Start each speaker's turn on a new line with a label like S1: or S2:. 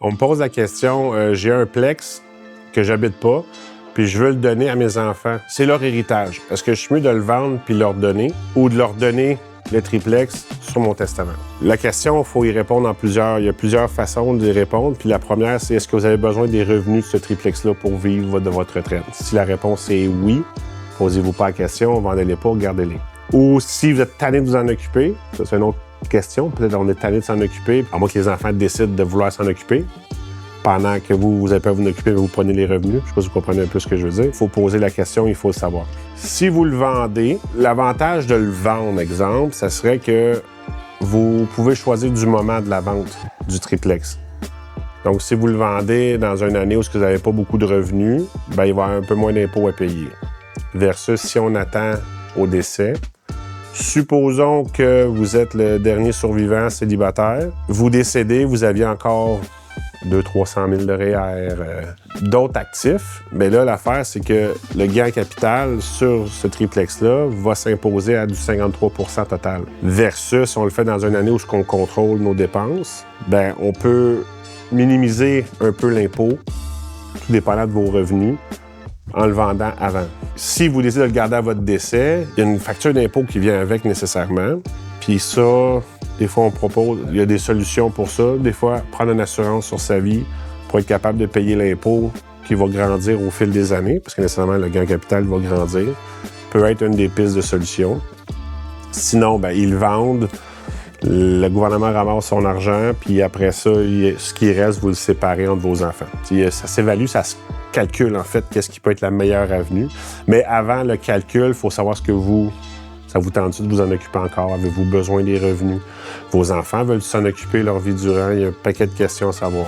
S1: On me pose la question, j'ai un plex que j'habite pas, puis je veux le donner à mes enfants. C'est leur héritage. Est-ce que je suis mieux de le vendre puis leur donner ou de leur donner le triplex sur mon testament? La question, il faut y répondre il y a plusieurs façons d'y répondre. Puis la première, c'est est-ce que vous avez besoin des revenus de ce triplex-là pour vivre de votre retraite? Si la réponse est oui, posez-vous pas la question, vendez-les pas, gardez-les. Ou si vous êtes tanné de vous en occuper, ça c'est une autre question, peut-être on est tanné de s'en occuper, à moins que les enfants décident de vouloir s'en occuper. Pendant que vous n'avez pas à vous en occuper, vous prenez les revenus. Je ne sais pas si vous comprenez un peu ce que je veux dire. Il faut poser la question, il faut le savoir. Si vous le vendez, l'avantage de le vendre, exemple, ça serait que vous pouvez choisir du moment de la vente du triplex. Donc, si vous le vendez dans une année où vous n'avez pas beaucoup de revenus, bien, il va y avoir un peu moins d'impôts à payer. Versus si on attend au décès. Supposons que vous êtes le dernier survivant célibataire. Vous décédez, vous aviez encore 200 000 de REER, d'autres actifs. Mais là, l'affaire, c'est que le gain en capital sur ce triplex-là va s'imposer à du 53 % total. Versus, si on le fait dans une année où on contrôle nos dépenses, bien, on peut minimiser un peu l'impôt, tout dépendant de vos revenus, en le vendant avant. Si vous décidez de le garder à votre décès, il y a une facture d'impôt qui vient avec nécessairement. Puis ça, des fois, on propose, il y a des solutions pour ça. Des fois, prendre une assurance sur sa vie pour être capable de payer l'impôt qui va grandir au fil des années, parce que nécessairement, le gain en capital va grandir, peut être une des pistes de solution. Sinon, bien, ils le vendent, le gouvernement ramasse son argent, puis après ça, ce qui reste, vous le séparez entre vos enfants. Ça s'évalue, ça se calcule, en fait, qu'est-ce qui peut être la meilleure avenue. Mais avant le calcul, il faut savoir ce que ça vous tente de vous en occuper encore? Avez-vous besoin des revenus? Vos enfants veulent s'en occuper leur vie durant? Il y a un paquet de questions à savoir.